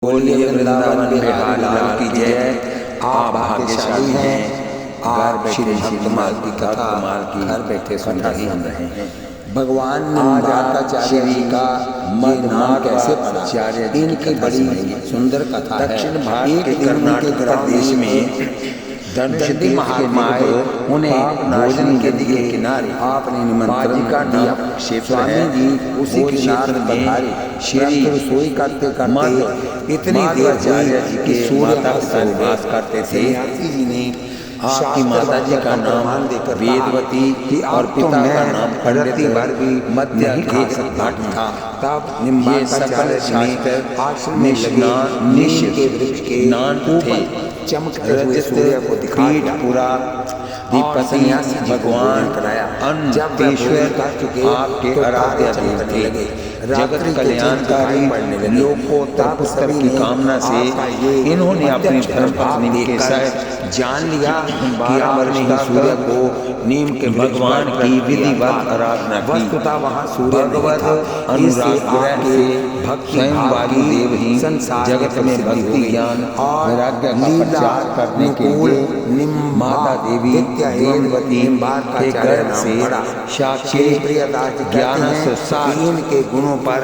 बोलिए वृंदावन बिहारी लाल की जय। आप भाग्यशाली हैं, आप श्री भक्तमाल की कथा घर बैठे सुन रहे हैं। भगवान निम्बार्काचार्य जी का ये नाम कैसे पड़ा? इनकी बड़ी सुंदर कथा है। दक्षिण भारत के कर्नाटक प्रदेश में दंडी महात्मा उन्हें भोजन के लिए किनारे आपने निमंत्रण दिया। स्वामी जी उसी किनारे पधारे। श्री रसोई करते करते इतनी देर जी के सूर्य वास करते थे। जी ने आपकी माता जी का नाम वेदवती और पिता का नाम पंडित भर भी मध्य एक भट्ट था। तब निम्बार्काचार्य शास्त्र आश्रम में लगे नीम के वृक्ष के ऊपर चमकते हुए सूर्य को दिखाई पूरा दीपति भगवान कराया। अन्नतेश्वर आपके आराध्य देव थे। जगत कल्याणकारी लोकोत्तर पुत्र की कामना से इन्होंने अपनी धर्मपत्नी के साथ जान लिया कि आपने ही सूर्य को नीम के भगवान की विधिवत आराधना की। वस्तुतः वहाँ सूर्य भगवत अनुराग ग्रह से स्वयं वायुदेव ही जगत में भक्ति ज्ञान वैराग्य का प्रचार करने के लिए माता देवी वेदवती के गर्भ से साक्षी 1103 के गुणों पर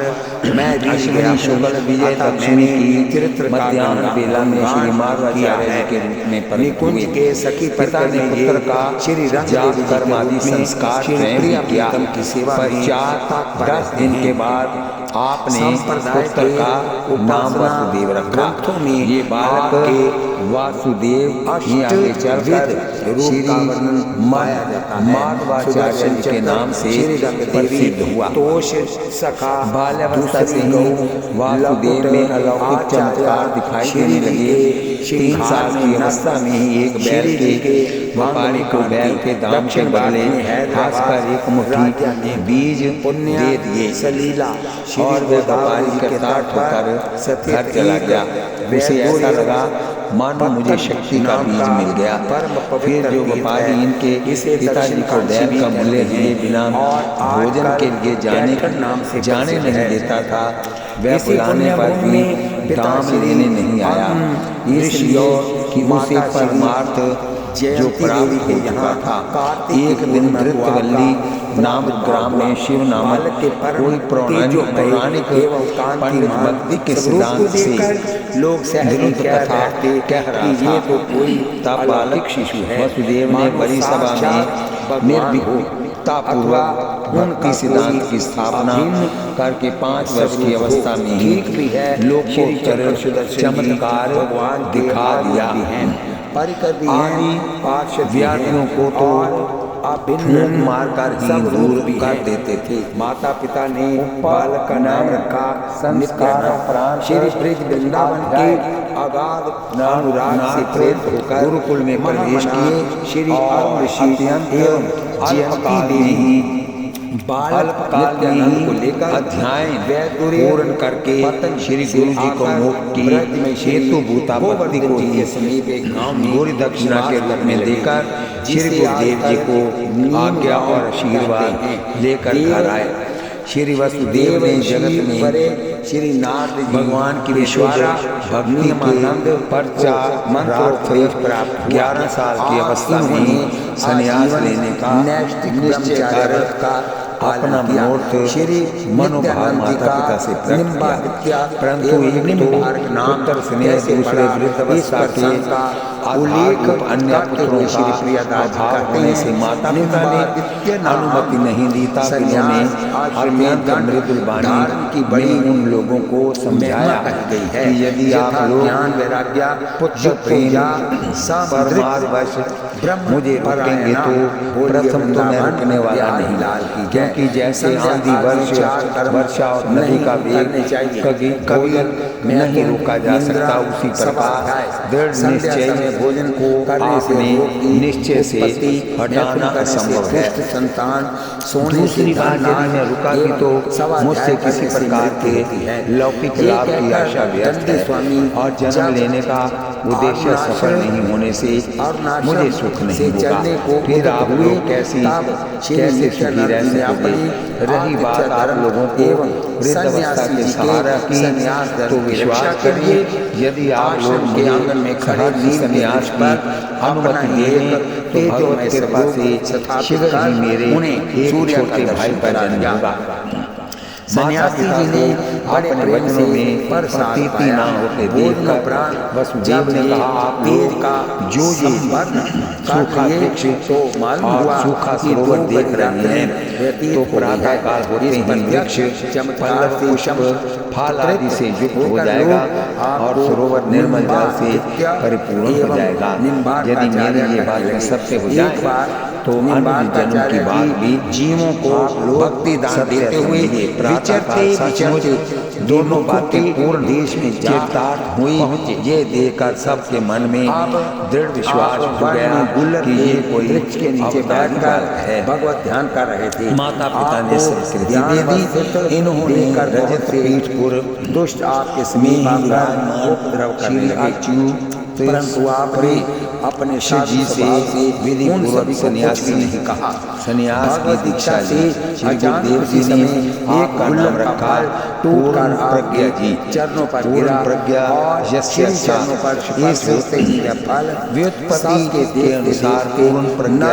मैं अश्विनी शुक्ल विजय दक्षिणी की मध्याह्न बेला में श्री माधवाचार्य के रूप में निकुंज के सखी पिता ने पुत्र का श्री रंग कर्मादि संस्कार किया। पश्चात 10 दिन के बाद आपने पुत्र का नाम वासुदेव रखा। ये बालक के वासुदेव आगे चलकर श्री माधवाचार्य के नाम से प्रसिद्ध हुआ। बाल्यावस्था से ही वासुदेव में अलौकिक चमत्कार दिखाई देने लगे। 3 साल की अवस्था में ही एक बैल के व्यापारी को बैल के दाम के बदले घास का एक मुट्ठी बीज दे दिए और वह व्यापारी कृतार्थ होकर घर चला गया। उसे ऐसा लगा मानो मुझे शक्ति का बीज मिल गया। फिर जो व्यापारी इनके पिताजी को बैल का मूल्य दिए बिना भोजन के लिए जाने नहीं देता था, वह बुलाने पर भी दाम लेने नहीं आया। इसलिए कि उसे परमार्थ जो प्राप्त हो चुका था। एक दिन धृतवल्ली नामक ग्राम में शिव नामक कोई पौराणिक पंडित भक्ति के सिद्धांत से लोग धृत कथा कह रहा था। तब बालक शिशु वसुदेव ने बड़ी सभा में निर्भीकतापूर्वक भक्ति सिद्धांत की स्थापना करके 5 वर्ष की अवस्था में ही लोकोत्तर चमत्कार दिखा दिया। व्याधियों को तो ढूंढ मार कर ही दूर कर देते थे। माता पिता ने बालक का नाम रखा संस्कार। श्री ब्रज वृंदावन के अगाध अनुराग से प्रेरित होकर गुरुकुल में प्रवेश किए। श्री अत्यंत जयंती देवी बालक काल ज्ञान को लेकर अध्याय पूर्ण करके श्री गुरु जी को मोक्ष की हेतु भूता भक्ति को ही समीप एक गांव में गौरी दक्षिणा के रूप में देकर श्री गुरुदेव जी को आज्ञा और आशीर्वाद लेकर घर आए। श्री वसुदेव ने जगत में श्री नारद भगवान की विश्वास भक्ति आनंद परचा मंत्र प्राप्त 11 साल की अवस्था में संन्यास लेने का निश्चय कर अपना मनोरथ श्री मनोभाव माता पिता से प्राप्त किया। परंतु एक पुत्र स्नेह दूसरे वृद्धावस्था के उल्लेख अन्य पुत्रों का अभाव होने से माता पिता ने अनुमति नहीं दी था। उन्होंने अत्यंत मृदुल वाणी की बड़ी उन लोगों को समझाया गई है कि यदि आप लोग ज्ञान वैराग्य पुत्र प्रेम परमार्थ मुझे रोकेंगे तो प्रथम तो मैं रुकने वाला नहीं, क्योंकि जैसे आंधी वर्षा और नदी का वेग कभी नहीं रोका जा सकता, उसी प्रकार दृढ़ निश्चय में भोजन को आपने निश्चय से हटाना असंभव है। संतान दूसरी बात यदि मैं रुका भी तो मुझसे किसी प्रकार के लौकिक लाभ की आशा व्यर्थ है और जन्म लेने का उद्देश्य सफल नहीं होने से मुझे सुख नहीं होगा। फिर आप लोग कैसे सुखी रह सकोगे? रही बात आप लोगों को वृद्धावस्था के सहारा की, तो विश्वास करें। यदि आप लोग के आंगन में खड़े सन्यास पर अनुमति दें तो भगवत कृपा से शीघ्र ही मेरे एक छोटे भाई का जन्म होगा। सन्यासी जी ने अपने वचनों में प्रतीति न होते देखकर वसुदेव ने कहा, आप लोग जो ये सूखा वृक्ष और सूखा सरोवर देख रहे हैं, तो प्रातः काल होते ही वृक्ष पल्लव पुष्प फल आदि से युक्त हो जाएगा और सरोवर निर्मल जल से परिपूर्ण हो जाएगा। यदि मेरी ये बात सत्य हो जाए तो अन्य जन्म की बात भी जीवों को भक्ति दान देते हुए विचरते दोनों बातें पूर्ण देश में चरितार्थ हुई। ये देखकर सबके मन में दृढ़ विश्वास हो गया कि ये कोई वृक्ष के नीचे बैठकर है भगवत ध्यान कर रहे थे। माता पिता ने संस्कृति दे दी। इन्होंने रजत पीठ पर दुष्ट आपके समीप उपद्रव करने लगे, परंतु आपने अपने शिव जी से विधि पूर्वक सन्यासी नहीं कहा। सन्यास की दीक्षा ली। श्री गुरुदेव जी ने एक का नाम रखा पूर्ण प्रज्ञा जी। चरणों पर पूर्ण प्रज्ञा चरणों पर इस व्युत्पत्ति के अनुसार पूर्ण प्रज्ञा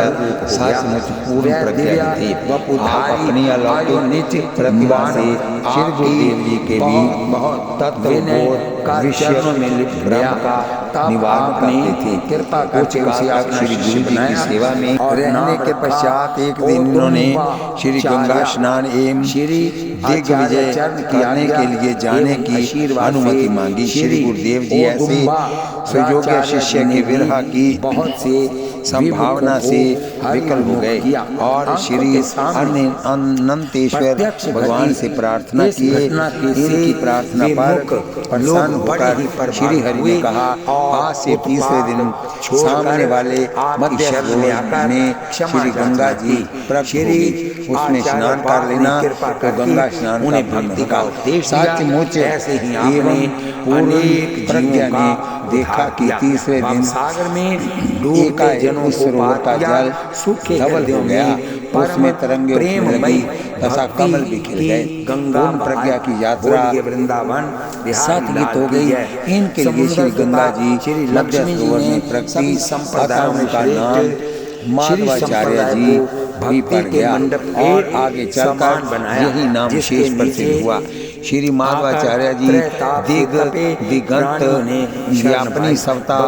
सचमुच पूर्ण प्रज्ञा थी। आप अपनी अलौकिक नित्य प्रतिभा से श्री गुरुदेव जी के भी तत्वबोध विषय में ब्रह्म का निवारण करते थे। कृपा करके उसे आप श्री गुरु जी की सेवा में रहने के पश्चात एक दिन उन्होंने श्री गंगा स्नान एवं श्री दिग्विजय करने के लिए जाने की अनुमति मांगी। श्री गुरुदेव जी ऐसे सुयोग्य शिष्य के विरह की बहुत से संभावना से विकल हो गए और श्री अनंतेश्वर भगवान से प्रार्थना की। इनकी प्रार्थना पर प्रसन्न होकर श्री हरि ने कहा, आज से तीसरे दिन सामने वाले मध्य सरोवर में श्री गंगा जी श्री उसमें स्नान कर लेना। तो गंगा स्नान उन्हें भक्ति का उपदेश सचमुच ऐसे ही अनेक प्रज्ञा ने देखा कि तीसरे दिन सागर में डूबे जनों सरोवर का जल धवल हो गया, उसमें तरंगे उठने लगी तथा कमल बिखर गए। गंगा प्रज्ञा की यात्रा वृंदावन सात्विक हो गई। इनके लिए श्री गंगा जी श्री लक्ष्मी सरोवर में प्रगति संप्रदाय का नाम माधवाचार्य जी भी पड़ गया और आगे चलकर यही नाम विशेष प्रसिद्ध हुआ। श्री माधवाचार्य जी दिगंत अपनी सवता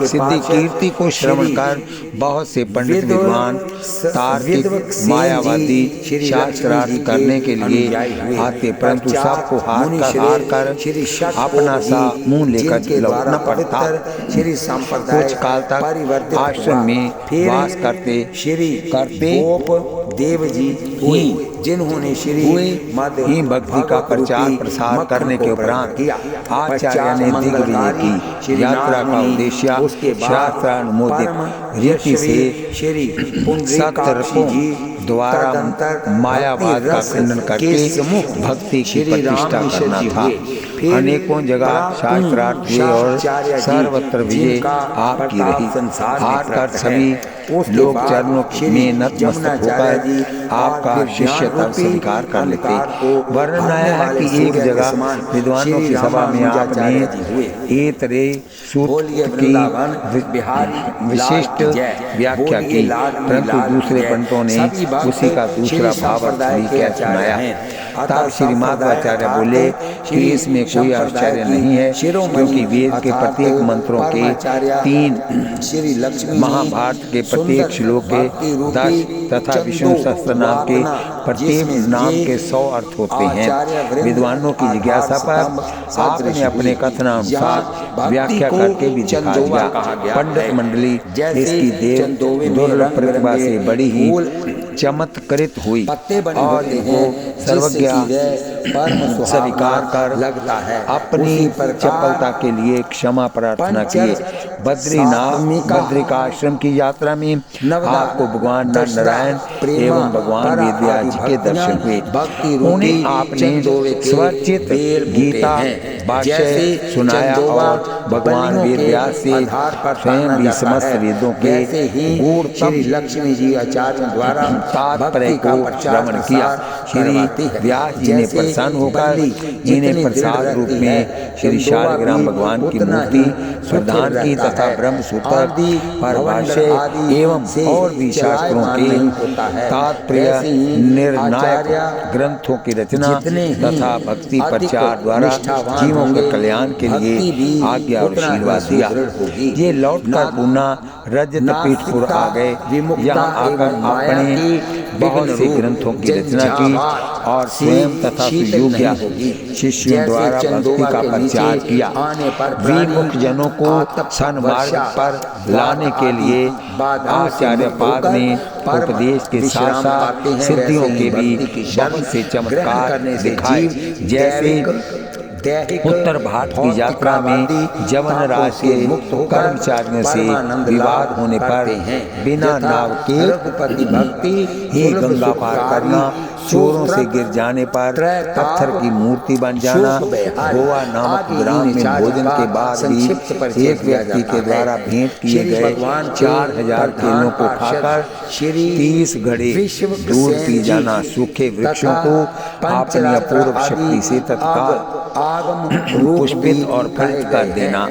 सिद्धि कीर्ति को श्रवण कर बहुत से पंडित विद्वान तार्किक मायावादी शास्त्रार्थ करने के लिए आते, परंतु सबको हाथ कर अपना सा मुंह लेकर लौटना पड़ता। कुछ काल तक आश्रम में वास करते देव जी हुए, जिन्होंने श्री मध्य भक्ति का प्रचार प्रसार करने के उपरांत आचार्य ने दिग्विजय की यात्रा का उद्देश्य शास्त्रानुमोदित रीति से श्री सत्तरपों द्वारा मायावाद का खंडन करके भक्ति की प्रतिष्ठा करना था। अनेकों जगह शास्त्रार्थ हुए और सर्वत्र विजय आपकी रही। हाथ कर सभी लोग चरणों में नतमस्तक होकर आपका शिष्यत्व स्वीकार कर लेते। वर्णन आया है कि एक जगह विद्वानों की सभा में आपने एक रे सूत्र की विशिष्ट व्याख्या की, परंतु दूसरे पंडितों ने उसी का दूसरा भावार्थ भी क्या सुनाया। तब श्री माधवाचार्य बोले कि इसमें कोई आश्चर्य नहीं है, क्योंकि वेद के प्रत्येक मंत्रों के 3, महाभारत के प्रत्येक श्लोक के 10 तथा विष्णु सहस्त्र नाम के प्रत्येक नाम के 100 अर्थ होते हैं। विद्वानों की जिज्ञासा पर आपने अपने कथनानुसार व्याख्या करके भी दिखा दिया। पंडित मंडली इसकी दुर्लभ प्रतिभा से बड़ी ही चमत्कृत हुई और वो सर्वज्ञ स्वीकार कर लगता है अपनी चपलता के लिए क्षमा प्रार्थना किए। बद्रिकाश्रम की यात्रा में आपको भगवान नारायण एवं भगवान वेदव्यास जी के दर्शन हुए। उन्हें आपने स्वरचित गीता भाष्य सुनाया और भगवान वेदव्यास से स्वयं भी समस्त वेदों के गूढ़ लक्ष्मी जी आचार्य द्वारा तात्पर्य को श्रवण किया। श्री व्यास जी ने प्रसन्न होकर इन्हें प्रसाद रूप में श्री शालिग्राम भगवान की मूर्ति प्रदान की तथा ब्रह्म सूत्र पर भाष्य एवं और भी शास्त्रों के तात्पर्य निर्णायक ग्रंथों की रचना तथा भक्ति प्रचार द्वारा जीवों के कल्याण के लिए आज्ञा और आशीर्वाद दिया। ये लौटकर पुनः रजत पीठपुर आ गए। यहाँ आकर आपने बहुत से ग्रंथों की रचना की और स्वयं तथा सुयोग्य शिष्यों द्वारा भक्ति का प्रचार किया। विमुख जनों को सन्मार्ग पर लाने के लिए आचार्य पाद ने उपदेश के साथ साथ सिद्धियों के भी बहुत से चमत्कार दिखाए। जैसे उत्तर भारत की यात्रा में जवन राज के कर्मचारियों से विवाद होने पर बिना नाव के ही गंगा पार करना, चोरों से गिर जाने पर पत्थर की मूर्ति बन जाना, गोवा नामक ग्राम में भोजन के बाद भी एक व्यक्ति के द्वारा भेंट किए गए 4000 केलों को खाकर 30 घड़े दूध पी जाना, सूखे वृक्षों को अपनी अपूर्व शक्ति से तत्काल पुष्पित और फलित कर देना,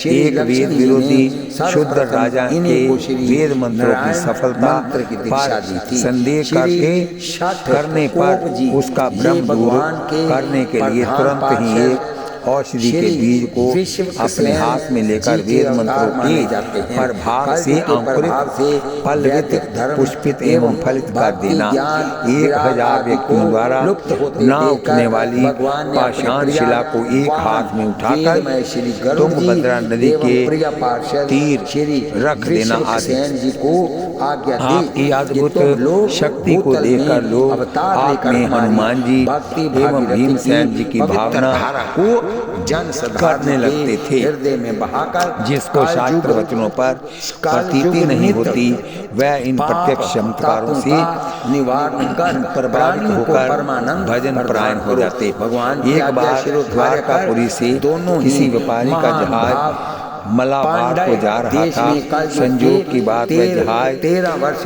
एक वेद विरोधी शुद्ध राजा के वेद मंत्रों की सफलता पर संदेह करने पर उसका भ्रम दूर करने के लिए तुरंत ही एक औषधि के बीज को अपने हाथ में लेकर वेद मंत्रों के प्रभाव से अंकुरित फलित पुष्पित एवं फलित कर देना, 1000 व्यक्तियों द्वारा न उठने वाली पाषाण शिला को एक हाथ में उठाकर तुंगभद्रा नदी के तीर रख देना आदि। आपकी अद्भुत शक्ति को देखकर लोग आप में हनुमान जी एवं भीमसेन जी की भावना को करने लगते थे, हृदय में बहाकर जिसको शास्त्र वचनों पर प्रतीति नहीं होती वह इन प्रत्यक्ष चमत्कारों से निवारण कर प्रभावित होकर भजन परायण हो जाते। एक बार द्वारकापुरी से किसी व्यापारी का जहाज मलाबार को जा रहा था। संजोग की बात वह जहाज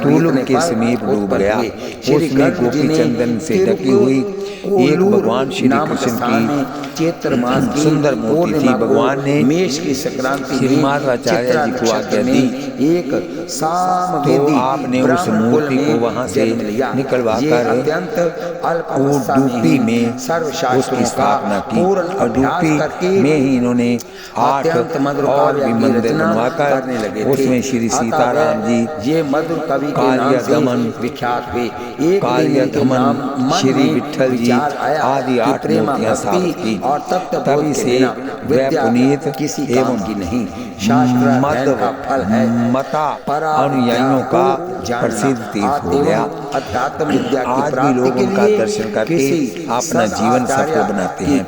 तूलुम के समीप डूब गया। उसमें गोपी चंदन से ढकी हुई एक भगवान श्री कृष्ण की चैत्र मास की सुंदर मूर्ति थी। भगवान ने मेष की संक्रांति श्री माधवाचार्य जी को आज्ञा दी, एक तो आपने उस मूर्ति को वहां से निकलवा कर डूबी में उसकी स्थापना की और डूबी में ही इन्होंने 8 और भी मंदिर बनवाकर उसमें श्री सीताराम जी, ये मधुर कवि कालिया दमन विख्यात हुए, कालिया दमन श्री विठल जी आदि 8 मूर्तियां स्थापित की और तभी से वह पुनीत किसी एवं की नहीं मता अनुयायियों का प्रसिद्ध तीर्थ हो गया। अध्यात्म विद्या की प्राप्ति लोग उनका दर्शन करके अपना जीवन सफल बनाते हैं।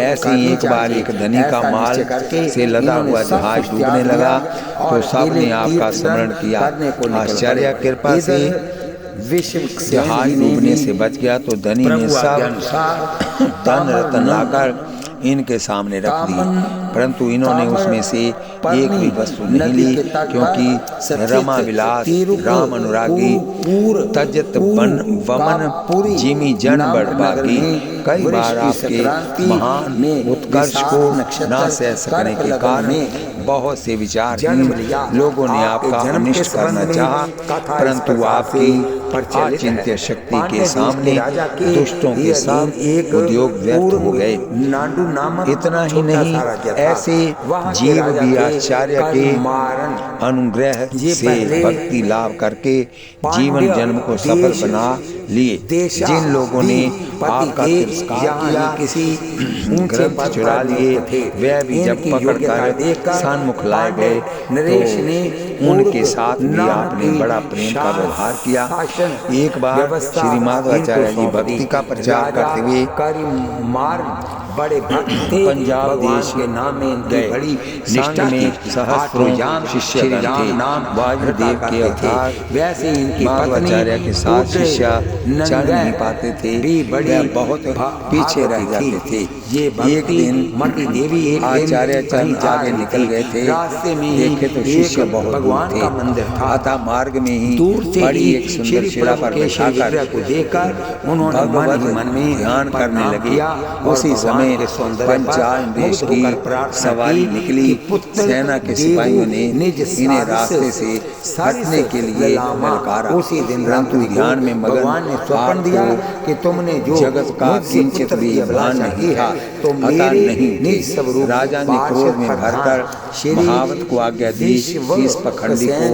ऐसे ही एक बार एक धनी का माल से लदा हुआ जहाज डूबने लगा तो सबने आपका स्मरण किया। आश्चर्य कृपा से जहाज डूबने से बच गया तो धनी ने सब धन रत्न लाकर इनके सामने रख दी, परंतु इन्होंने उसमें से एक भी वस्तु नहीं ली, क्योंकि रमा विलास राम अनुरागी तजत वमन जिमी जन बड़भागी। कई बार आपके महान उत्कर्ष को न सह सकने के कारण बहुत से विचारहीन लोगों ने आपका अनिष्ट करना चाहा, परंतु आपकी अचिंत्य शक्ति के सामने दुष्टों के सब उद्योग व्यर्थ हो गए। इतना ही नहीं, ऐसे जीव भी आचार्य के अनुग्रह से भक्ति लाभ करके जीवन जन्म को सफल बना लिए। जिन लोगों ने आपका तिरस्कार किया, किसी ग्रंथ चुरा लिए, वे भी जब पकड़ कर सन्मुख लाए गए तो उनके साथ भी आपने बड़ा प्रेम का व्यवहार किया। एक बार श्री माधवाचार्य जी भक्ति का प्रचार करते हुए बड़े पंजाब देश के नाम में गए। बड़ी निष्ठा में सहस्त्रों शिष्य थे। वायुदेव के अवतार वैसे इनकी माधवाचार्य के साथ शिष्य चल नहीं पाते थे, वे बहुत पीछे रह जाते थे। ये एक दिन मती देवी एक आचार्य चंद आगे निकल गए थे। रास्ते में देखे तो शिष्य बहुत भगवान दूर का थे। मंदिर था। अतः मार्ग में ही दूर से बड़ी ही एक सुंदर श्री शिला प्रभु पर के श्री विग्रह बैठाकर को देखकर उन्होंने भगवत मन में ध्यान करने प्रणाम लगे। किया और उसी भगवान समय के सौंदर्य पर पंचानरेश मुग्ध की होकर प्रार्थना सवारी की निकली। कि पुत्र सेना के देवो सिपाहियों ने निज इन्हें सारिस रास्ते से हटने के लिए ललामा। ललकारा। उसी दिन परंतु रात्रि को ध्यान में मगन भगवान ने स्वप्न दिया आपको कि तुमने जो जगत का मुझसे किंचित पुत्र भी की भान अभिलाषा की नहीं है था। तो अतः मेरे नहीं निज थे। स्वरूप राजा ने क्रोध में भरकर महावत को आज्ञा दी कि इस पखंडी को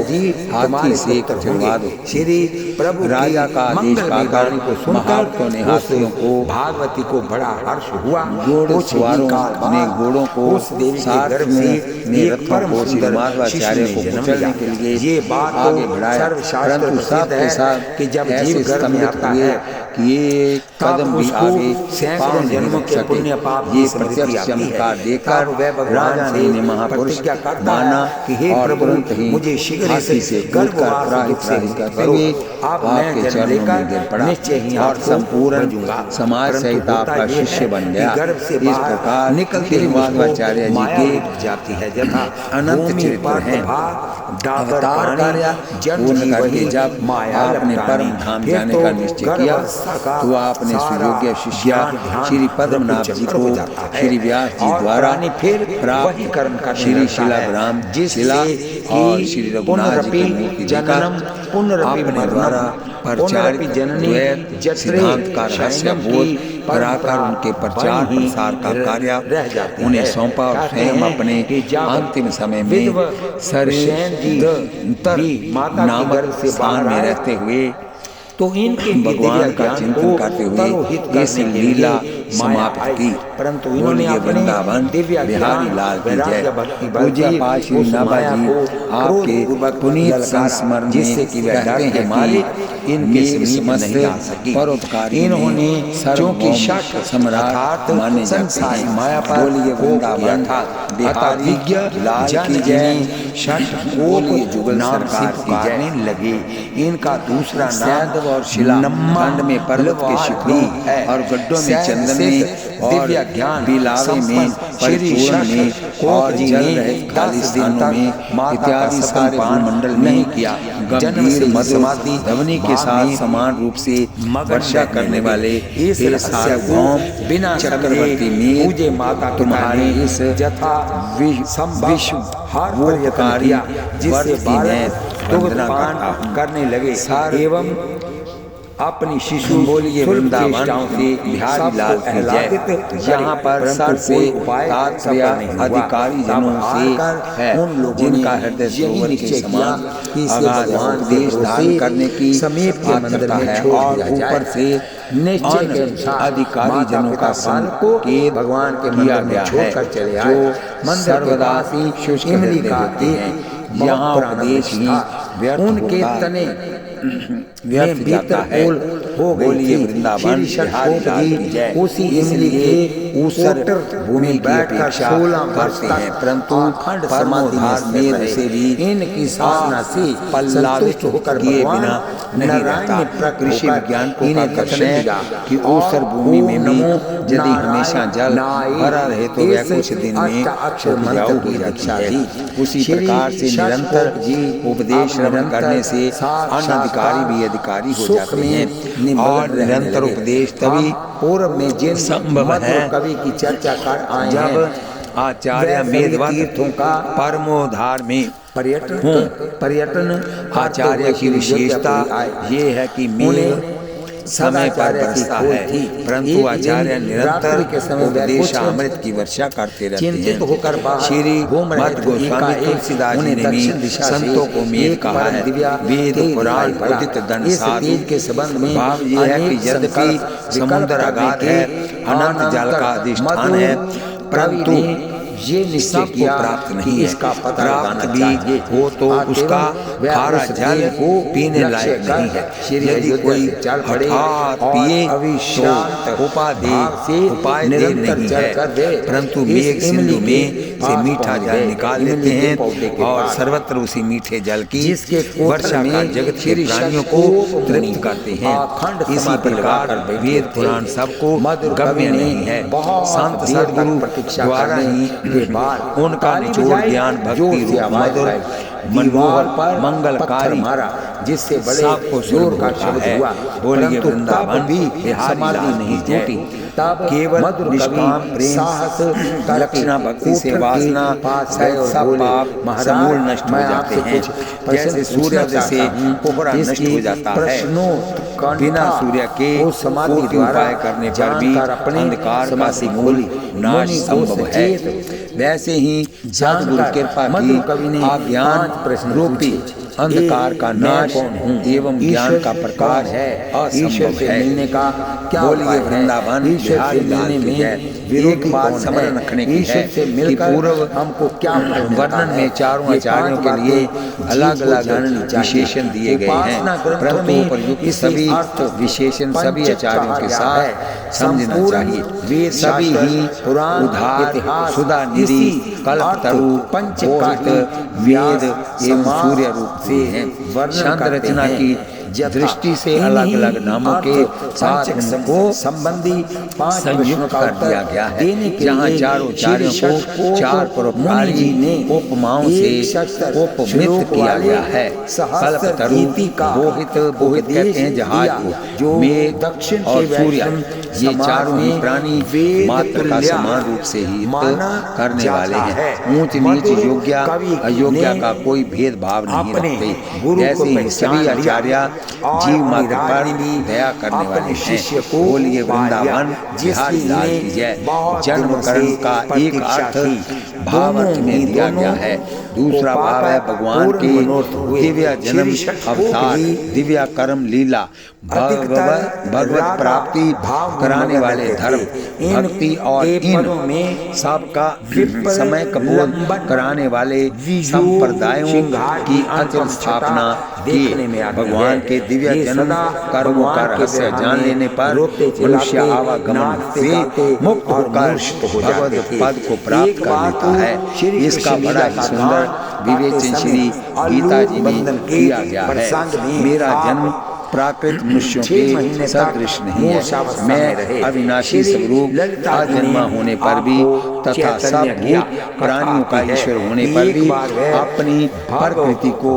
हाथी से चढ़वा दो। श्री प्रभु राजा का आदेश पाकर महावतों ने हाथियों को भागवती को बड़ा हर्ष हुआ। घोड़ सवारों ने घोड़ों को उस देवी के साथ गर्भ में से ने एक रथों को श्री माधवाचार्य को कुचलने के लिए ये बात आगे बढ़ाया। परंतु साथ के साथ कि जब ऐसे जीव गर्भ में स्तंभित आता हुए है कि ये कदम भी आगे सैकड़ों जन्मों के पुण्य पाप ये प्रत्यक्ष चमत्कार देखकर राजा ने महापुरुष माना कि हे और प्रभु तुरंत ही मुझे शीघ्र हाथी से कूदकर त्राहि त्राहि करते हुए आपके चरणों में गिर पड़ा और संपूर्ण समाज सहित आपका शिष्य बन गया। इस प्रकार श्री माधवाचार्य जी के जाती है जथा अनंत चरित्र हैं। अवतार कार्य पूर्ण करके जब आपने परम धाम जाने का निश्चय किया तो आपने सुयोग्य शिष्य श्री पद्मनाभ जी को श्री व्यास जी द्वारा प्राप्त श्री शिलाग्राम शिला और श्री रघुनाथ जी की मूर्ति देकर आपने द्वारा प्रचारित द्वैत सिद्धांत का रहस्य बोध कराकर उनके प्रचार प्रसार का कार्य उन्हें सौंपा और स्वयं अपने अंतिम समय में नामक स्थान में रहते हुए तो इनके भगवान का चिंतन करते हुए इस लीला समाप्त की। परंतु इन्होंने वृंदावन बिहारी लाल की जय। पूज्य पाद श्री नाभा जी आपके पुनीत संस्मरण जिससे कि वे डरते हैं कि इनके समस्त परोपकारी इन्होंने क्योंकि शक सम्राट माने जाते हैं। माया पर बोलिए वृंदावन बिहारी लाल की जय। शक बोलिए जुगल सरकार की जय। लगे इनका दूसरा नाम और शिला खंड में पर्वत के शिखरों और गड्ढों में चंदन में और बिलावे में परिपूर्ण में और जल रहित खाली स्थानों में इत्यादि सारे भूमंडल में किया। गंभीर मधुमाती ध्वनि के साथ समान रूप से वर्षा करने वाले इस सार्वभौम बिना चक्रवर्ती में पूजे माता तुम्हारे इस जथा विश्व वोपकारी वर्ती ने वंदना करने लगे एवं अपनी शिशु बोलिए वृंदावन से बिहारी लाल की जय। यहाँ पर सर से तात्पर्य अधिकारी जनों से है जिनका हृदय सरोवर के समान अगाध उपदेश धारण करने की समीप के मंदिर में है और ऊपर से निश्चय के अनुसार अधिकारी जनों का संकेत भगवान के किया गया है जो सर्वदा शुष्क हृदय होते हैं। यहाँ उपदेश ही उनके तने व्यर्थ जाता है। हो बोलिए वृंदावन बिहारी लाल की जय। उसी इमली के ऊसर भूमि बैठकर 16 करते हैं परंतु परमाधार में से भी इनकी साधना से पल्लावित होकर किए बिना नहीं रहता। कृषि विज्ञान को इन्हें कथन है कि ऊसर भूमि में भी यदि हमेशा जल भरा रहे तो वह कुछ दिन में उपजाऊ हो जाती है। उसी प्रकार से निरंतर उपदेश श्रवण करने से अन्य अधिकारी भी अधिकारी हो जाते हैं और निरंतर उपदेश तभी पूर्व में जिन संभव है कवि की चर्चा कर आए जब आचार्य मेधवत तीर्थों का परमोद्धार में पर्यटन आचार्य की विशेषता ये है कि मेघ समय पर बरसता है परंतु आचार्य निरंतर उपदेश अमृत की वर्षा करते रहते हैं। श्री मध्व गोस्वामी तुलसीदास जी ने भी संतों को मेघ कहा है। वेद पुराण उदित दंड साधु के संबंध में भाव ये है कि यद्यपि समुद्र अगाध है अनंत जल का अधिष्ठान है परंतु ये निश्चय किया प्राप्त नहीं कि है। इसका पता प्राप्त लगाना भी चाहिए हो तो उसका वह खारा उस जल देह को पीने लक्ष्य लायक कर नहीं है। श्री यदि अयोध्या कोई से चल पड़े हठात और पिए अविश्रांत तो उपादेय भाव से उपाय दे निरंतर नहीं जल है, कर दे। परंतु इस मेघ सिंधु इमली के में से पास मीठा पहुंच जल गए। निकाल इमली लेते के हैं पौधे के और पास सर्वत्र उसी मीठे जल की जिसके वर्षा का जगत के श्री प्राणियों शक्ति को को तृप्त करते हैं। अखंड इसी समाधि प्रकार लगाकर बैठे वेद थे। पुराण सबको मधुर गम्य कवि ने नहीं है। बहुत संत देर तक सदगुरु प्रतीक्षा द्वारा करने ही के बाद उनका ताली निचोड़ बजाई, ज्ञान जोर भक्ति से रूप आवाज मधुर आई। मनोहर दीवार पर मंगलकारी पत्थर मारा, जिससे बड़े सबको जोर का होता शब्द है। हुआ। बोलिए परंतु वृंदावन तब भी बिहारी समाधि लाल नहीं की जय। टूटी। तब केवल मधुर कवि निष्काम प्रेम साहस लक्षणा भक्ति से उठ के वासना पास सहित गए और सब बोले, पाप महाराज, समूल नष्ट हो मैं जाते आपसे हैं। कुछ जैसे प्रश्न सूर्योदय पूछना से चाहता हूं। कोहरा नष्ट इसकी हो जाता है, प्रश्नोत्कंठा बिना सूर्य के को समाधि कोटि द्वारा उपाय करने पर भी जानकर अपने अंधकार का समाधि समूल खोली। नाश मुनि को संभव है। सचेत वैसे ही सद्गुरु जानकर कृपा मधुर की कवि ने अज्ञान 5 प्रश्न रूपी पूछे। अंधकार का मैं नाश कौन हूँ? एवं ज्ञान का ईश्वर प्रकाश कौन है? ईश्वर असंभव से है। मिलने का क्या बोलिए उपाय है? वृंदावन ईश्वर से बिहारी लाल मिलने की में जय। विरोधी एक बात कौन स्मरण है? रखने की है ईश्वर से कि मिलकर पूर्व हमको क्या फल मिलता वर्णन है? में चारों ये आचार्यों 5 के लिए बातें अलग जीव को अलग जाननी चाहिए। विशेषण दिए गए हैं, उपासना ग्रंथों परंतु में उपर्युक्त इसी सभी अर्थ विशेषण सभी पंचक आचार्यों कहा के गया साथ है। समझना संपूर्ण चाहिए। वेद सभी शास्त्र, ही पुराण, उद्धार इतिहास, सुधा निधि इसी कल्पतरु अर्थ पंचक का बोहित ही वेद एवं समास सूर्य रूप से हैं। वर्णन छंद करते रचना हैं। की दृष्टि से अलग अलग नामों के साथ उनको संबंधी 5 प्रश्नों संयुक्त का कर उत्तर दिया गया है, देने के जहाँ लिए चारों आचार्यों को 4 परोपकारी उपमाओं से उपमित किया गया है। कल्पतरु बोहित बोहित कहते हैं जहाज को, मेघ दक्षिण और के सूर्य, ये समाज चारों ही में प्राणी वेद मात्र का तुल्य समान रूप से ही माना करने वाले जाता हैं। है। ऊंच नीच मधुर योग्य कवि अयोग्य ने का कोई भेदभाव नहीं अपने रखते। गुरु को जैसे ही पहचान सभी लिया आचार्य और जीव मात्र निराज पर ने भी दया करने अपने वाले शिष्य हैं। को बोलिए पा लिया, वृंदावन बिहारी जिसकी लाल इन्हें की जय। बहुत जन्म दिनों कर्ण से का एक प्रतीक्षा अर्थ थी। भावार्थ में दिया गया है, दूसरा भाव है भगवान के दिव्य जन्म अवतार, दिव्य कर्म लीला, भगवत प्राप्ति कराने वाले धर्म भक्ति और इन सबका समय कपूर कराने वाले संप्रदायों की अचल स्थापना की। भगवान के दिव्य जन्म कर्मों का रहस्य जान लेने पर मनुष्य आवागमन से मुक्त होकर भगवत पद को प्राप्त कर लेता है। इसका बड़ा ही सुंदर विवेचन श्री गीता जी में किया गया है। मेरा जन्म प्राकृत मनुष्यों के सदृश नहीं है। मैं अविनाशी स्वरूप अजन्मा होने पर भी तथा सब भूत प्राणियों का ईश्वर होने पर भी अपनी प्रकृति को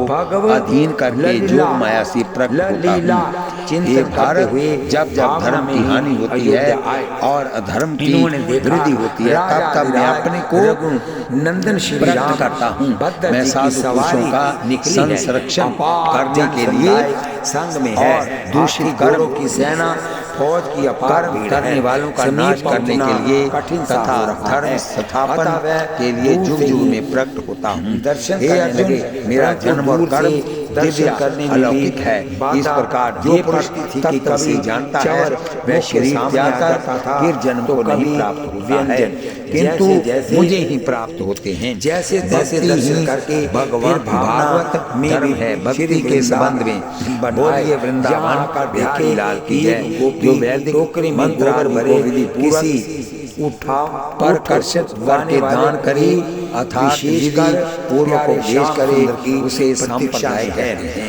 अधीन करके योग माया से प्रकट होता हूँ। हे भारत, जब जब धर्म की हानि होती है और अधर्म की वृद्धि होती है, तब तब मैं अपने को नंदन प्रकट करता हूँ। मैं साधु पुरुषों का संरक्षण करने के लिए संग में और दूषित कर्म की सेना फौज की अपार करने वालों का नाश करने के लिए तथा धर्म स्थापन के लिए जुग जुग में प्रकट होता हूँ। हे अर्जुन, मेरा जन्म और कर्म दिव्य अलौकिक है। इस प्रकार जो पुरुष तत्व से जानता है वह शरीर त्याग कर फिर जन्म को नहीं प्राप्त होता है, किंतु मुझे ही प्राप्त होते हैं। जैसे तैसे दर्शन करके भगवत भागवत में भी है भक्ति के संबंध में। बोलिए वृंदावन बिहारी लाल की जय। जो वैदिक मंत्र भरे किसी उठाव पर कर्षित करके दान करे अर्थात विधि पूर्वक उपदेश करे, उसे संप्रदाय कहते हैं।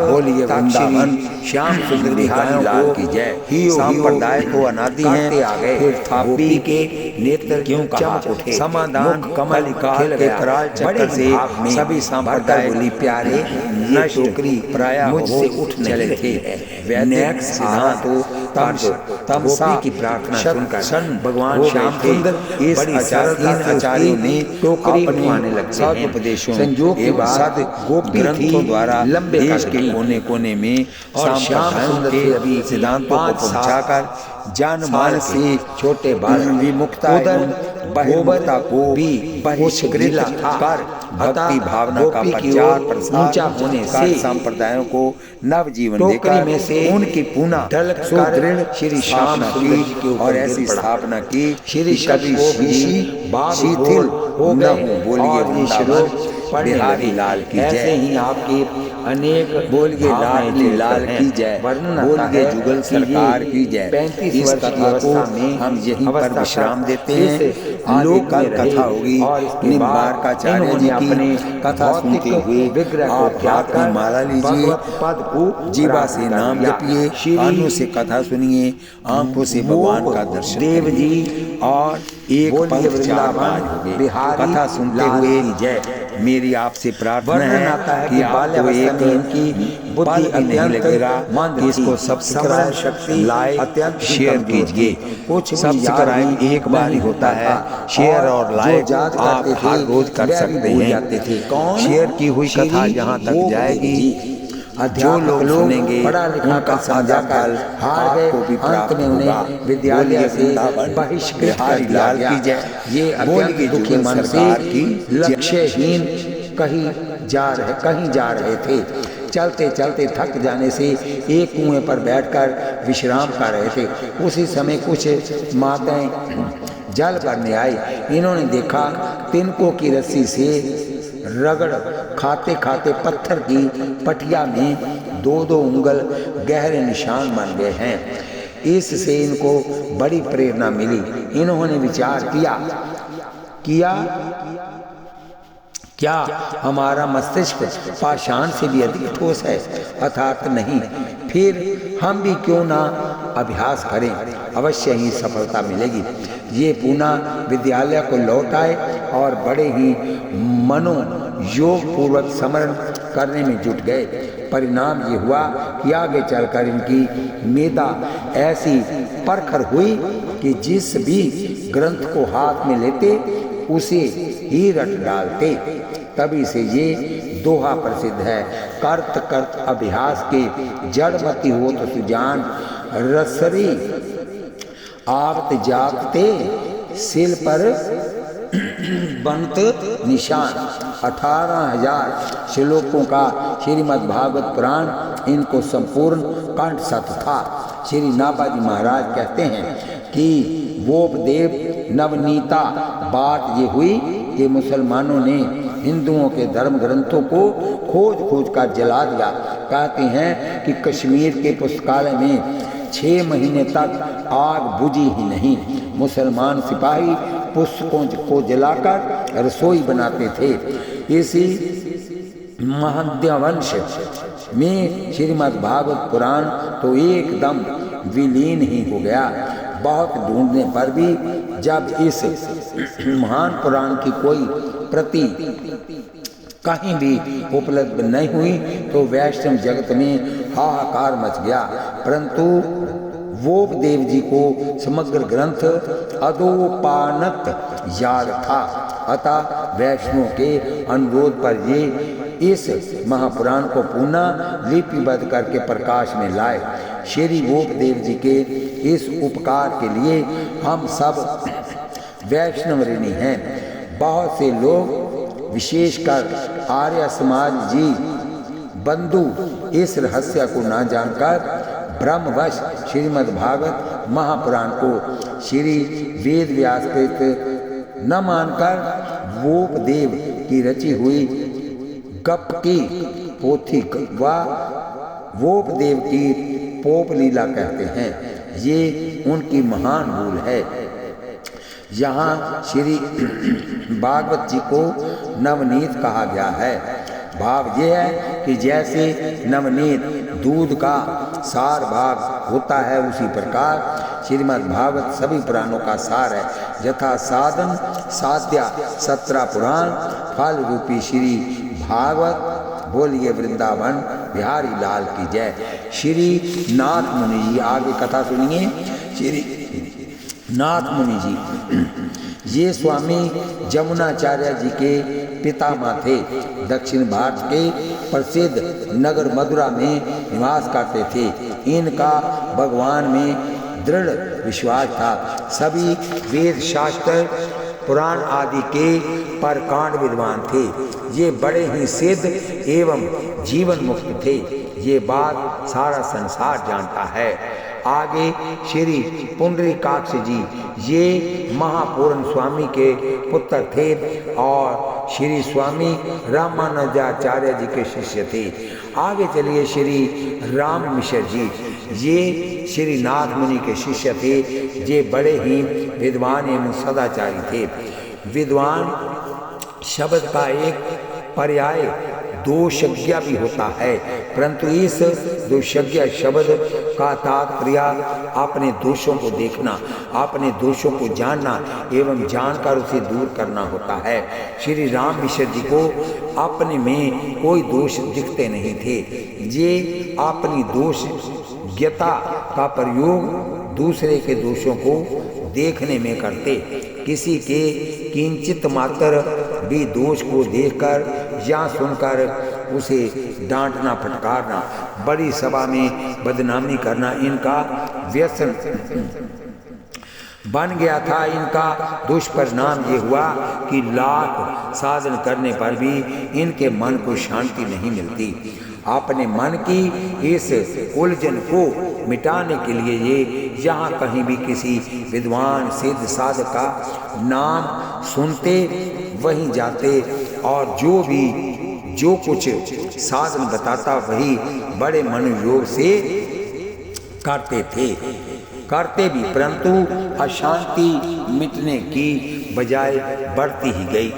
बोलिए वृंदावन श्याम सुंदर बिहारी लाल की जय। संप्रदाय तो अनादि है, फिर थापी के नेत्र क्यों कहा समाधान कमल काल के कराल चक्कर से सभी संप्रदाय बोली प्यारे नष्ट प्राय मुझसे उठ चले थे। वैदिक सिद्धांत तमसा की प्रार्थना सुनकर भगवान श्याम सुंदर इस आचार्यों ने टोकरी बनवाने लगे हैं। उपदेशों संयोग के बाद गोपी ग्रंथों द्वारा लंबे देश के कोने कोने में और श्याम सुंदर के अभी सिद्धांतों को पहुंचाकर जानमाल से छोटे बाल विमुक्ता बहिर्मुखता को भी बहिष्कृत कर भक्ति भावना का प्रचार प्रसार होने से संप्रदायों को नव जीवन देकर में से उनकी पुनः सुदृढ़ श्री श्याम की और ऐसी स्थापना की श्री कभी शिथिल न हो। बोलिए वृंदावन बिहारी लाल की जय। ऐसे ही आपके अनेक बोलिए लाल की जय। बोलिए जुगल सरकार की जय। 35 इस वर्ष की कथा को अवस्था में हम यहीं पर विश्राम देते हैं। आगे लोक कल कथा होगी निम्बारकाचार्य जी की कथा सुनते हुए विग्रह को आप हाथ की माला लीजिए, पद को जीवा से नाम जपिए, कानों से कथा सुनिए, आंखों से भगवान का दर्शन देव जी और एक पंथ चार बार हो गए। कथा सुनते हुए जय। मेरी आपसे प्रार्थना है कि आपको एक बुद्धि नहीं लगेगा कि इसको सब्सक्राइब लाइक शेयर कीजिए। सब्सक्राइब एक बार ही होता है, शेयर और लाइक आप हर रोज कर सकते हैं। शेयर की हुई कथा जहाँ तक जाएगी जो लोग सुनेंगे पढ़ा लिखा उनका समझा कर हार गए, अंत में उन्हें विद्यालय से बहिष्कृत कर दिया गया। ये अत्यंत दुखी मन से लक्ष्यहीन कहीं जा रहे थे। चलते चलते थक जाने से एक कुएं पर बैठकर विश्राम कर रहे थे। उसी समय कुछ माताएं जल भरने आई। इन्होंने देखा तिनकों की रस्सी से रगड़ खाते खाते पत्थर की पटिया में 2-2 उंगल गहरे निशान बन गए हैं। इससे इनको बड़ी प्रेरणा मिली। इन्होंने विचार किया क्या हमारा मस्तिष्क पाषाण से भी अधिक ठोस है? अर्थात नहीं। फिर हम भी क्यों ना अभ्यास करें, अवश्य ही सफलता मिलेगी। ये पुनः विद्यालय को लौट आए और बड़े ही मनोयोग पूर्वक स्मरण करने में जुट गए। परिणाम ये हुआ कि आगे चलकर इनकी मेधा ऐसी परखर हुई कि जिस भी ग्रंथ को हाथ में लेते उसे ही रट डालते। तभी से ये दोहा प्रसिद्ध है, कर्त कर्त अभ्यास के जड़मती हो तो सुजान, रसरी आवत जागते सिल पर बनत निशान। 18,000 श्लोकों का श्रीमद् भागवत पुराण इनको संपूर्ण कंठस्थ था। श्री नाभाजी महाराज कहते हैं कि वोपदेव नवनीता बात ये हुई कि मुसलमानों ने हिंदुओं के धर्म ग्रंथों को खोज कर जला दिया। कहते हैं कि कश्मीर के पुस्तकालय में 6 महीने तक आग बुझी ही नहीं। मुसलमान सिपाही पुस्तकों को जलाकर रसोई बनाते थे। इसी महद्यवंश में श्रीमद् भागवत पुराण तो एकदम विलीन ही हो गया। बहुत ढूंढने पर भी जब इस महान पुराण की कोई प्रति कहीं भी उपलब्ध नहीं हुई तो वैष्णव जगत में हाहाकार मच गया। परंतु वोपदेव जी को समग्र ग्रंथ अदोपानत याद था। अतः वैष्णव के अनुरोध पर ये इस महापुराण को पुनः लिपिबद्ध करके प्रकाश में लाए। श्री वोपदेव जी के इस उपकार के लिए हम सब वैष्णव ऋणी हैं। बहुत से लोग विशेषकर आर्य समाज जी बंधु इस रहस्य को न जानकर ब्रह्मवश श्रीमद् भागवत महापुराण को श्री वेद व्यास कृत न मानकर वोपदेव की रची हुई गप की पोथी व वोपदेव की पोप लीला कहते हैं। ये उनकी महान भूल है। यहाँ श्री भागवत जी को नवनीत कहा गया है। भाव यह है कि जैसे नवनीत दूध का सार भाग होता है उसी प्रकार श्रीमद् भागवत सभी पुराणों का सार है। यथा साधन साध्या 17 पुराण फल रूपी श्री भागवत। बोलिए वृंदावन बिहारी लाल की जय। श्री नाथ मुनि जी आगे कथा सुनिए। श्री नाथ मुनि जी ये स्वामी जमुनाचार्य जी के पितामह थे। दक्षिण भारत के प्रसिद्ध नगर मथुरा में निवास करते थे। इनका भगवान में दृढ़ विश्वास था। सभी वेद शास्त्र पुराण आदि के परकांड विद्वान थे। ये बड़े ही सिद्ध एवं जीवन मुक्त थे। ये बात सारा संसार जानता है। आगे श्री पुंडरीकाक्ष जी ये महापूर्ण स्वामी के पुत्र थे और श्री स्वामी रामानुजाचार्य जी के शिष्य थे। आगे चलिए श्री राम मिश्र जी ये श्री नाथ मुनि के शिष्य थे। ये बड़े ही विद्वान एवं सदाचारी थे। विद्वान शब्द का एक पर्याय दोषज्ञ भी होता है, परंतु इस दोषज्ञ शब्द का तात्पर्य अपने दोषों को देखना, अपने दोषों को जानना एवं जानकर उसे दूर करना होता है। श्री राम मिश्र जी को अपने में कोई दोष दिखते नहीं थे। ये अपनी दोषज्ञता का प्रयोग दूसरे के दोषों को देखने में करते। किसी के किंचित मात्र भी दोष को देखकर या सुनकर उसे डांटना, फटकारना, बड़ी सभा में बदनामी करना इनका व्यसन बन गया था। इनका दुष्परिणाम ये हुआ कि लाख साधन करने पर भी इनके मन को शांति नहीं मिलती। अपने मन की इस उलझन को मिटाने के लिए ये जहाँ कहीं भी किसी विद्वान सिद्ध साधक का नाम सुनते वहीं जाते और जो कुछ साधन बताता वही बड़े मनोयोग से करते भी, परंतु अशांति मिटने की बजाय बढ़ती ही गई।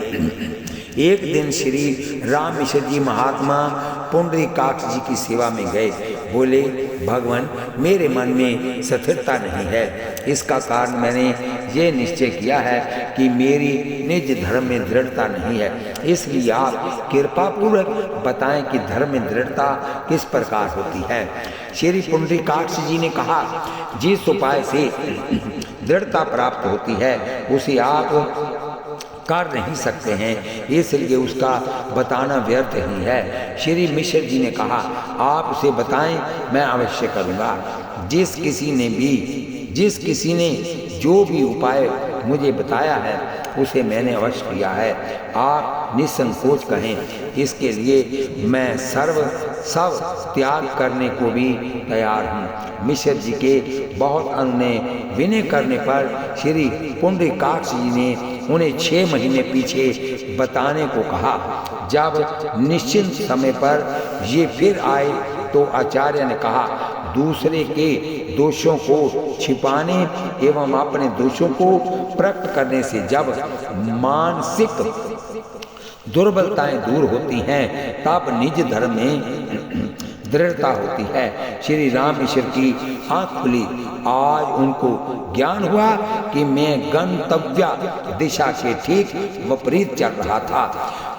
एक दिन श्री राम मिश्र जी महात्मा पुंडरीकाक्ष जी की सेवा में गए। बोले, भगवान मेरे मन में स्थिरता नहीं है। इसका कारण मैंने ये निश्चय किया है कि मेरी निज धर्म में दृढ़ता नहीं है। इसलिए आप कृपा पूर्वक बताएं कि धर्म में दृढ़ता किस प्रकार होती है। श्री पुंडरीकाक्ष जी ने कहा, जिस उपाय से दृढ़ता प्राप्त होती है उसे आप कर नहीं सकते हैं, इसलिए उसका बताना व्यर्थ ही है। श्री मिश्र जी ने कहा, आप उसे बताएं, मैं अवश्य करूँगा। जिस किसी ने जो भी उपाय मुझे बताया है उसे मैंने अवश्य किया है। आप निसंकोच कहें, इसके लिए मैं सब त्याग करने को भी तैयार हूँ। मिश्र जी के बहुत अनुनय विनय करने पर श्री पुंडरीकाक्ष जी ने उन्हें 6 महीने पीछे बताने को कहा। जब निश्चित समय पर ये फिर आए तो आचार्य ने कहा, दूसरे के दोषों को छिपाने एवं अपने दोषों को प्रकट करने से जब मानसिक दुर्बलताएं दूर होती हैं तब निज धर्म में दृढ़ता होती है। श्री राम मिश्र की आँख खुली। आज उनको ज्ञान हुआ कि मैं गंतव्य दिशा के ठीक विपरीत चल रहा था।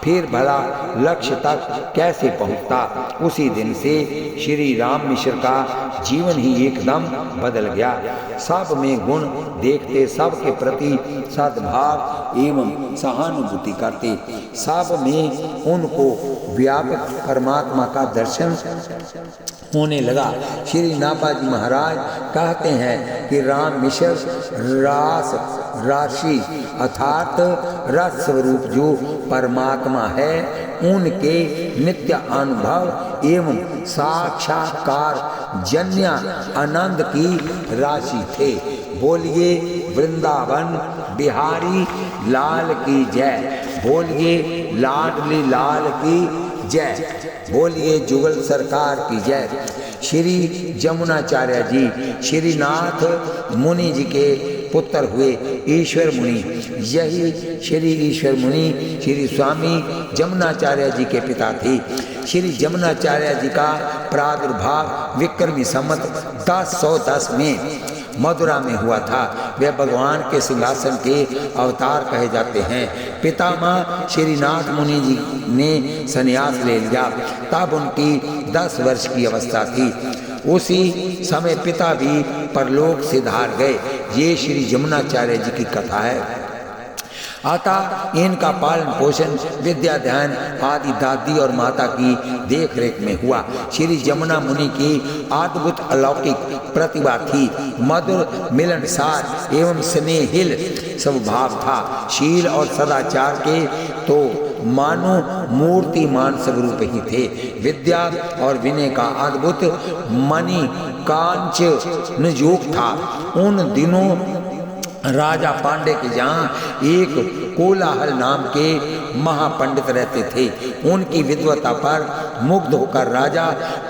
फिर भला लक्ष्य तक कैसे पहुंचता। उसी दिन से श्री राम मिश्र का जीवन ही एकदम बदल गया। सब में गुण देखते, सबके प्रति सद्भाव एवं सहानुभूति करते, सब में उनको व्यापक परमात्मा का दर्शन होने लगा। श्री नाभाजी महाराज कहते हैं कि राम मिश्र राशि अर्थात रस स्वरूप जो परमात्मा है उनके नित्य अनुभव एवं साक्षात्कार जन्य आनंद की राशि थे। बोलिए वृंदावन बिहारी लाल की जय। बोलिए लाडली लाल की जय। बोलिए जुगल सरकार की जय। श्री जमुनाचार्य जी श्री नाथ मुनि जी के पुत्र हुए ईश्वर मुनि। यही श्री ईश्वर मुनि श्री स्वामी जमुनाचार्य जी के पिता थे। श्री जमुनाचार्य जी का प्रादुर्भाव विक्रमी संवत 1010 में मथुरा में हुआ था। वे भगवान के सिंहासन के अवतार कहे जाते हैं। पितामह श्रीनाथ मुनि जी ने संन्यास ले लिया। तब उनकी 10 वर्ष की अवस्था थी। उसी समय पिता भी परलोक से धार गए। ये श्री जमुनाचार्य जी की कथा है। अतः इनका पालन पोषण विद्या ध्यान आदि दादी और माता की देख रेख में हुआ। श्री जमुना मुनि की अद्भुत अलौकिक प्रतिभा थी। मधुर मिलनसार एवं स्नेहिल स्वभाव था। शील और सदाचार के तो मानो मूर्तिमान स्वरूप ही थे। विद्या और विनय का अद्भुत मणि कांच योग था। उन दिनों राजा पांडे के जहाँ एक कोलाहल नाम के महापंडित रहते थे। उनकी विद्वता पर मुग्ध होकर राजा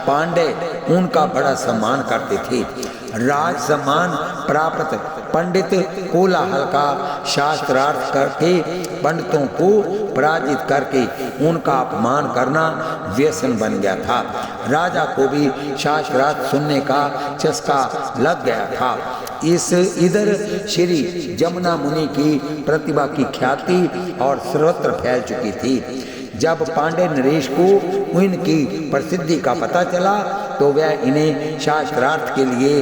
पांडे उनका बड़ा सम्मान करते थे। राज सम्मान प्राप्त पंडित कोलाहल का शास्त्रार्थ करके पंडितों को पराजित करके उनका अपमान करना व्यसन बन गया था। राजा को भी शास्त्रार्थ सुनने का चस्का लग गया था। इधर श्री जमुना मुनि की प्रतिभा की ख्याति और सर्वत्र फैल चुकी थी। जब पांडे नरेश को इनकी प्रसिद्धि का पता चला तो वह इन्हें शास्त्रार्थ के लिए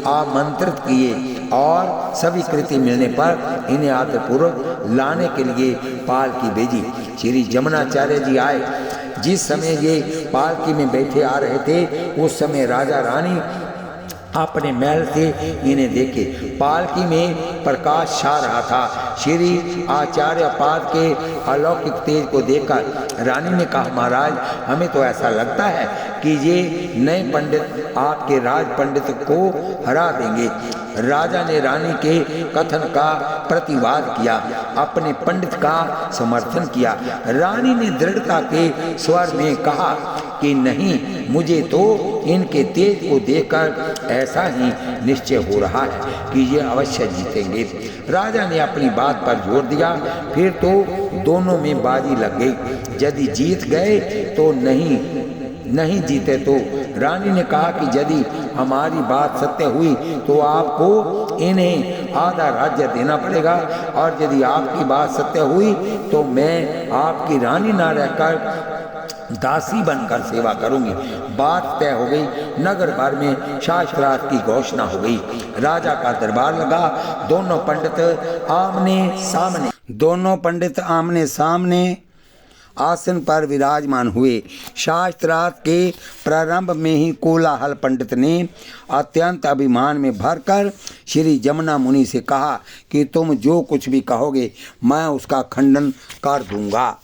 आमंत्रित किए और सभी कृति मिलने पर इन्हें आदरपूर्वक लाने के लिए पालकी भेजी। श्री जमुनाचार्य जी आए। जिस समय ये पालकी में बैठे आ रहे थे उस समय राजा रानी अपने महल से इन्हें देखे। पालकी में प्रकाश छा रहा था। श्री आचार्य पाद के अलौकिक तेज को देखकर रानी ने कहा, महाराज हमें तो ऐसा लगता है कि ये नए पंडित आपके राज पंडित को हरा देंगे। राजा ने रानी के कथन का प्रतिवाद किया, अपने पंडित का समर्थन किया। रानी ने दृढ़ता के स्वर में कहा कि नहीं, मुझे तो इनके तेज को देखकर ऐसा ही निश्चय हो रहा है कि ये अवश्य जीतेंगे। राजा ने अपनी बात पर जोर दिया। फिर तो दोनों में बाजी लग गई। यदि जीत गए तो नहीं जीते तो रानी ने कहा कि यदि हमारी बात सत्य हुई तो आपको इन्हें आधा राज्य देना पड़ेगा, और यदि आपकी बात सत्य हुई तो मैं आपकी रानी ना रहकर दासी बनकर सेवा करूंगी। बात तय हो गई। नगर भर में शास्त्रार्थ की घोषणा हो गई। राजा का दरबार लगा। दोनों पंडित आमने सामने आसन पर विराजमान हुए। शास्त्रार्थ के प्रारंभ में ही कोलाहल पंडित ने अत्यंत अभिमान में भरकर श्री जमुना मुनि से कहा कि तुम जो कुछ भी कहोगे मैं उसका खंडन कर दूंगा।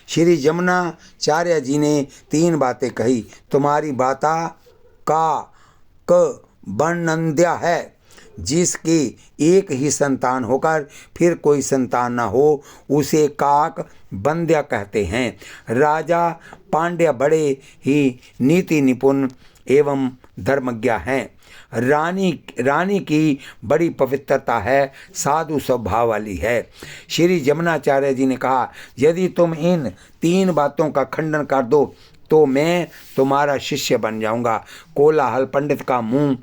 श्री जमुनाचार्य जी ने 3 बातें कही। तुम्हारी बाता का वर्णंद्या है। जिसकी एक ही संतान होकर फिर कोई संतान न हो उसे काक बंद्या कहते हैं। राजा पांड्य बड़े ही नीति निपुण एवं धर्मज्ञ हैं। रानी की बड़ी पवित्रता है, साधु स्वभाव वाली है। श्री जमुनाचार्य जी ने कहा, यदि तुम इन 3 बातों का खंडन कर दो तो मैं तुम्हारा शिष्य बन जाऊंगा। कोलाहल पंडित का मुंह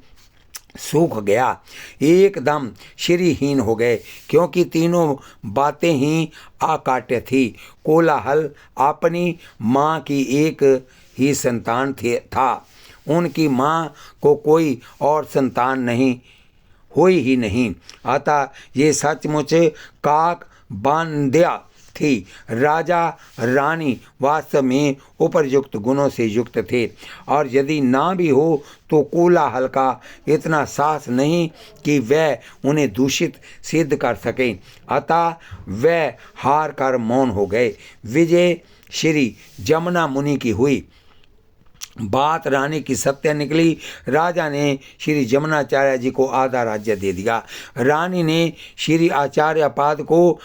सूख गया, एकदम श्रीहीन हो गए, क्योंकि तीनों बातें ही अकाट्य थी। कोलाहल अपनी माँ की एक ही संतान था। उनकी माँ को कोई और संतान नहीं हुई ही नहीं, अतः ये सचमुच काक बांध्या थी। राजा रानी वास्तव में उपरयुक्त गुणों से युक्त थे, और यदि ना भी हो तो कोलाहल का इतना साहस नहीं कि वह उन्हें दूषित सिद्ध कर सकें, अतः वह हार कर मौन हो गए। विजय श्री जमुना मुनि की हुई। बात रानी की सत्य निकली। राजा ने श्री जमुनाचार्य जी को आधा राज्य दे दिया। रानी ने श्री आचार्य पाद को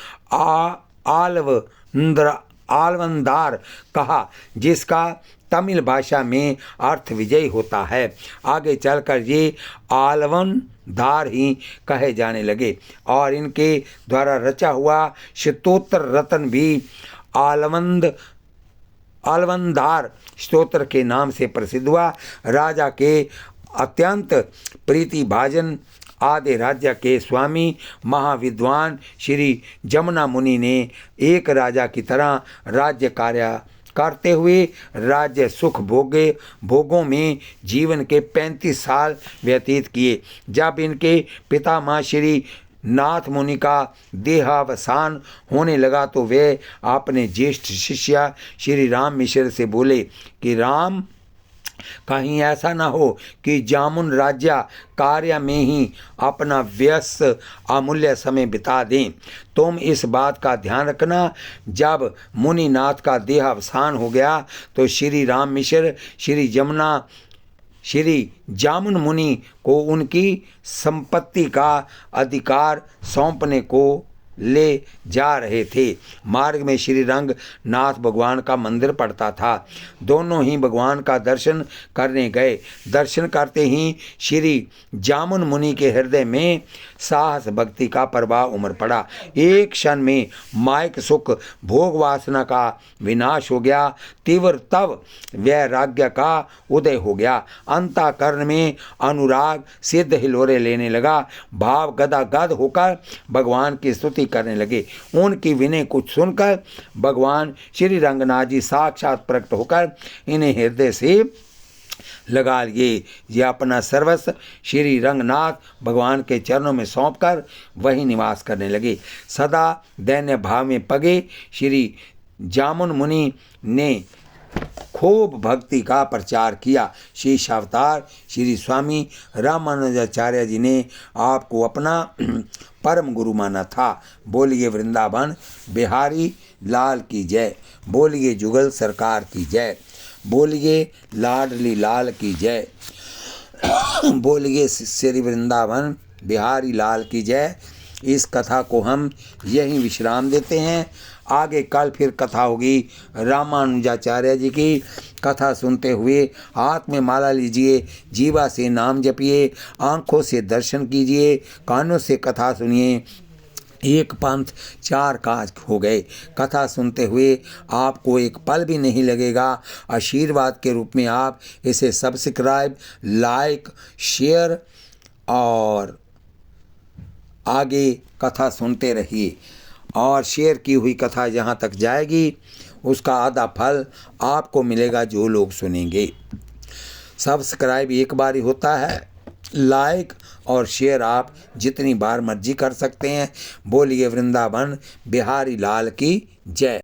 आलवंदार कहा, जिसका तमिल भाषा में अर्थ विजयी होता है। आगे चलकर ये आलवंदार ही कहे जाने लगे, और इनके द्वारा रचा हुआ स्तोत्र रत्न भी आलवंदार स्तोत्र के नाम से प्रसिद्ध हुआ। राजा के अत्यंत प्रीति भाजन आदि राज्य के स्वामी महाविद्वान श्री जमुना मुनि ने एक राजा की तरह राज्य कार्य करते हुए राज्य सुख भोगों में जीवन के 35 साल व्यतीत किए। जब इनके पितामह श्री नाथ मुनि का देहावसान होने लगा तो वे अपने ज्येष्ठ शिष्य श्री राम मिश्र से बोले कि राम, कहीं ऐसा न हो कि जामुन राज्य कार्य में ही अपना व्यस्त अमूल्य समय बिता दें। तुम इस बात का ध्यान रखना, जब मुनिनाथ का देहावसान हो गया तो श्री राम मिश्र श्री जामुन मुनि को उनकी संपत्ति का अधिकार सौंपने को ले जा रहे थे। मार्ग में श्री रंगनाथ भगवान का मंदिर पड़ता था। दोनों ही भगवान का दर्शन करने गए। दर्शन करते ही श्री जामुन मुनि के हृदय में साहस भक्ति का प्रभाव उमड़ पड़ा। एक क्षण में मायक सुख भोग वासना का विनाश हो गया। तीव्र तव वैराग्य का उदय हो गया। अंतःकरण में अनुराग सिद्ध हिलोरे लेने लगा। भाव गदागद होकर भगवान की स्तुति करने लगे। उनकी विनय कुछ सुनकर भगवान श्री रंगनाथ जी साक्षात प्रकट होकर इन्हें हृदय से लगा लिए। ये अपना सर्वस्व श्री रंगनाथ भगवान के चरणों में सौंपकर वही निवास करने लगे। सदा दैन्य भाव में पगे श्री जामुन मुनि ने खूब भक्ति का प्रचार किया। शेष अवतार श्री स्वामी रामानुजाचार्य जी ने आपको अपना परम गुरु माना था। बोलिए वृंदावन बिहारी लाल की जय। बोलिए जुगल सरकार की जय। बोलिए लाडली लाल की जय। बोलिए श्री वृंदावन बिहारी लाल की जय। इस कथा को हम यहीं विश्राम देते हैं। आगे कल फिर कथा होगी रामानुजाचार्य जी की। कथा सुनते हुए हाथ में माला लीजिए, जीवा से नाम जपिए, आँखों से दर्शन कीजिए, कानों से कथा सुनिए। एक पंथ चार काज हो गए। कथा सुनते हुए आपको एक पल भी नहीं लगेगा। आशीर्वाद के रूप में आप इसे सब्सक्राइब, लाइक, शेयर और आगे कथा सुनते रहिए। और शेयर की हुई कथा जहाँ तक जाएगी उसका आधा फल आपको मिलेगा जो लोग सुनेंगे। सब्सक्राइब एक बार ही होता है, लाइक और शेयर आप जितनी बार मर्जी कर सकते हैं। बोलिए वृंदावन बिहारी लाल की जय।